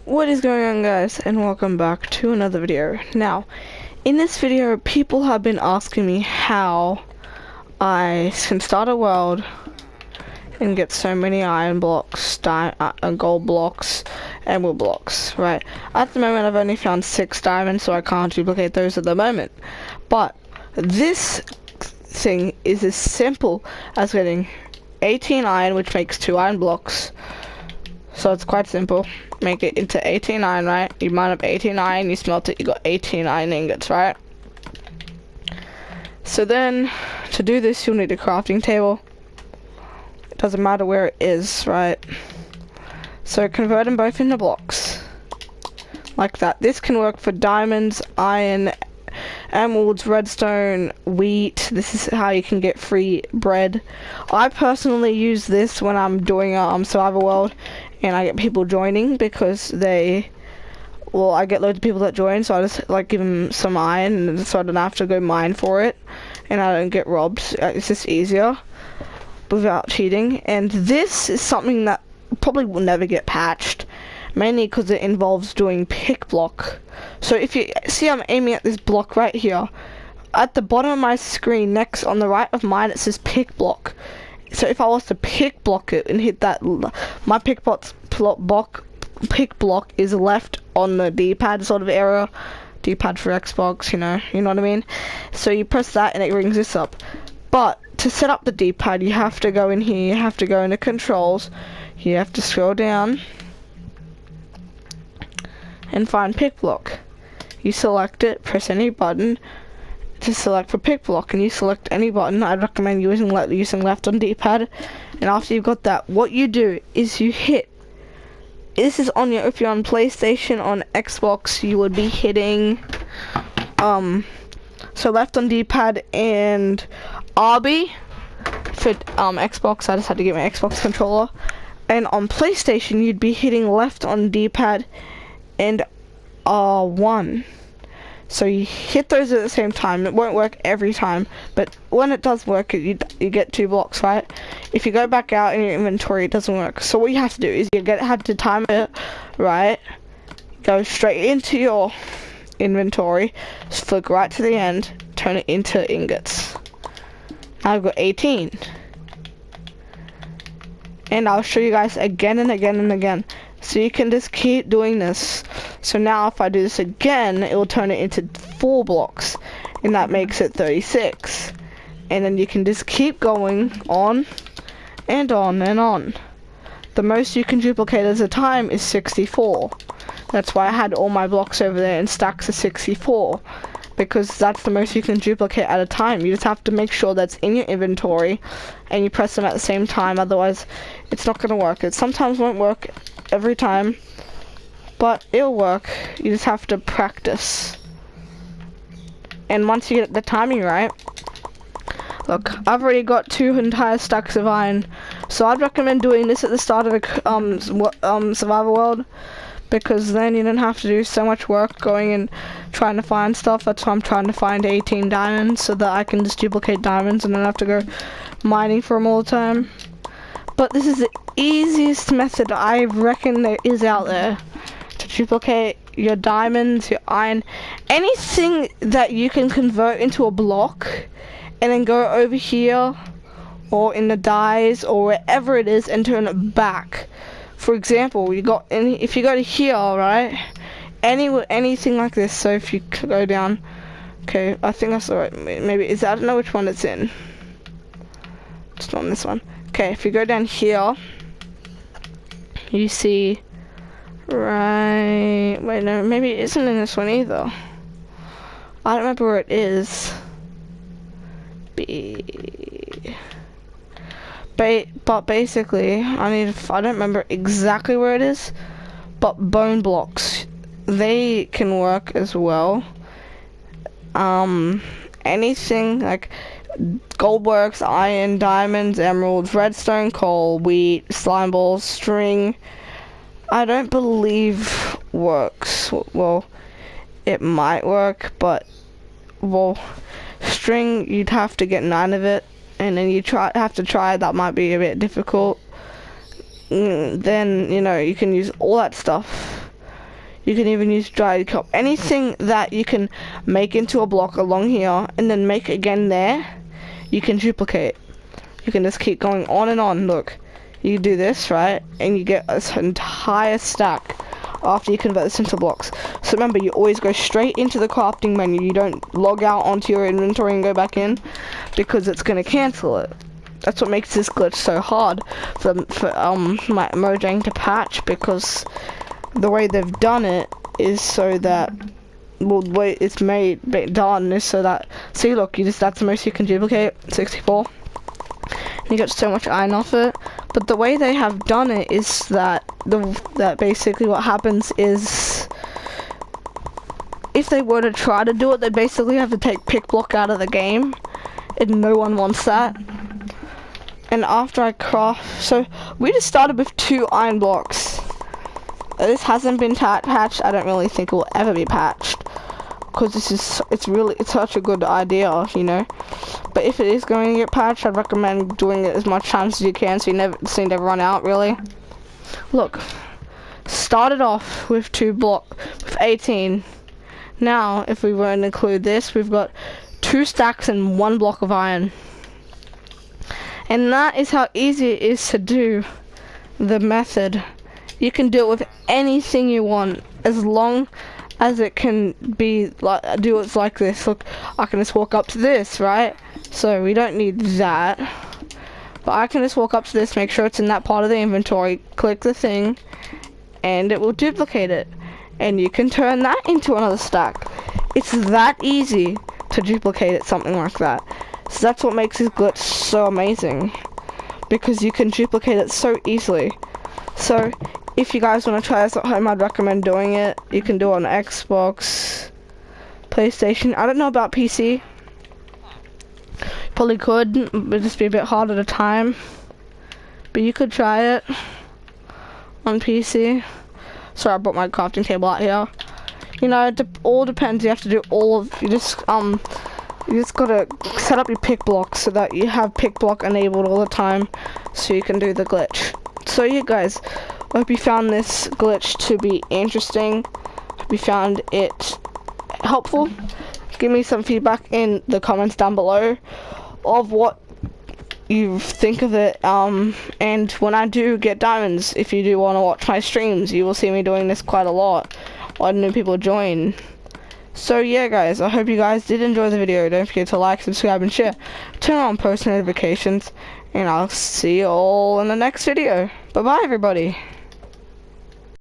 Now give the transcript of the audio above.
What is going on, guys, and welcome back to another video. Now, in this video, people have been asking me how I can start a world and get so many iron blocks, gold blocks, emerald blocks, right? At the moment, I've only found 6 diamonds, so I can't duplicate those at the moment. But this thing is as simple as getting 18 iron, which makes 2 iron blocks. So it's quite simple. Make it into 18 iron, right? You mine up 18 iron, you smelt it, you got 18 iron ingots, right? So then, to do this, you'll need a crafting table. It doesn't matter where it is, right? So convert them both into blocks. Like that. This can work for diamonds, iron, emeralds, redstone, wheat. This is how you can get free bread. I personally use this when I'm doing a survival world and I get people joining because I get loads of people that join, so I just like give them some iron and so I don't have to go mine for it and I don't get robbed. It's just easier without cheating. And this is something that probably will never get patched, mainly because it involves doing pick block. So if you see, I'm aiming at this block right here. At the bottom of my screen, next on the right of mine, it says pick block. So if I was to pick block it and hit that, my pick block is left on the D-pad sort of area. D-pad for Xbox, you know what I mean? So you press that and it brings this up. But to set up the D-pad, you have to go in here, you have to go into controls, you have to scroll down and find pick block. You select it, press any button to select for pick block, and you select any button. I'd recommend using left on D-pad. And after you've got that, what you do is you hit, this is on if you're on PlayStation, on Xbox you would be hitting so left on D-pad and RB for Xbox. I just had to get my Xbox controller. And on PlayStation you'd be hitting left on D-pad and R1. So you hit those at the same time. It won't work every time, but when it does work, you get 2 blocks, right? If you go back out in your inventory, it doesn't work. So what you have to do is have to time it, right? Go straight into your inventory, flick right to the end, turn it into ingots. Now I've got 18. And I'll show you guys again and again and again. So you can just keep doing this. So now if I do this again, it will turn it into 4 blocks. And that makes it 36. And then you can just keep going on and on and on. The most you can duplicate at a time is 64. That's why I had all my blocks over there in stacks of 64. Because that's the most you can duplicate at a time. You just have to make sure that's in your inventory and you press them at the same time, otherwise it's not going to work. It sometimes won't work every time, but it'll work. You just have to practice. And once you get the timing right, look, I've already got 2 entire stacks of iron, so I'd recommend doing this at the start of a survival world, because then you don't have to do so much work going and trying to find stuff. That's why I'm trying to find 18 diamonds, so that I can just duplicate diamonds and don't have to go mining for them all the time. But this is the easiest method I reckon there is out there to duplicate your diamonds, your iron, anything that you can convert into a block and then go over here or in the dyes or wherever it is and turn it back. For example, if you go to here, right, anything like this. So if you go down, okay, I think that's alright. Maybe I don't know which one it's in. It's not on this one. Okay, if you go down here, you see, right, wait, no, maybe it isn't in this one either. I don't remember where it is. But basically, I don't remember exactly where it is, but bone blocks, they can work as well. Anything like gold works, iron, diamonds, emeralds, redstone, coal, wheat, slime balls, string, I don't believe works. Well, it might work, but string, you'd have to get 9 of it, and then you have to try. That might be a bit difficult. Then you can use all that stuff You can even use dried kelp. Anything that you can make into a block along here and then make again there, you can duplicate. You can just keep going on and on. Look, you do this, right? And you get this entire stack after you convert this into blocks. So remember, you always go straight into the crafting menu. You don't log out onto your inventory and go back in, because it's going to cancel it. That's what makes this glitch so hard for my Mojang to patch, because the way they've done it is so that, well, the way it's done is so that, see, look, that's the most you can duplicate, 64. And you get so much iron off it. But the way they have done it is that basically what happens is, if they were to try to do it, they basically have to take pick block out of the game, and no one wants that. And after I craft, so we just started with 2 iron blocks. This hasn't been patched. I don't really think it will ever be patched, because it's such a good idea, you know. But if it is going to get patched, I'd recommend doing it as much times as you can, so you never run out, really. Look, started off with 18. Now, if we were to include this, we've got 2 stacks and 1 block of iron. And that is how easy it is to do the method. You can do it with anything you want, as long as it can be like, do it like this. Look, I can just walk up to this, right? So we don't need that. But I can just walk up to this, make sure it's in that part of the inventory, click the thing, and it will duplicate it. And you can turn that into another stack. It's that easy to duplicate it, something like that. So that's what makes this glitch so amazing, because you can duplicate it so easily. So if you guys want to try this at home, I'd recommend doing it. You can do it on Xbox, PlayStation. I don't know about PC. Probably could, but just be a bit hard at a time. But you could try it on PC. Sorry, I brought my crafting table out here. You know, it all depends. You have to do all of, you just gotta set up your pick block so that you have pick block enabled all the time, so you can do the glitch. So yeah, guys, I hope you found this glitch to be interesting. Hope you found it helpful. Give me some feedback in the comments down below of what you think of it. And when I do get diamonds, if you do want to watch my streams, you will see me doing this quite a lot when new people join. So yeah, guys, I hope you guys did enjoy the video. Don't forget to like, subscribe, and share. Turn on post notifications, and I'll see you all in the next video. Bye bye, everybody.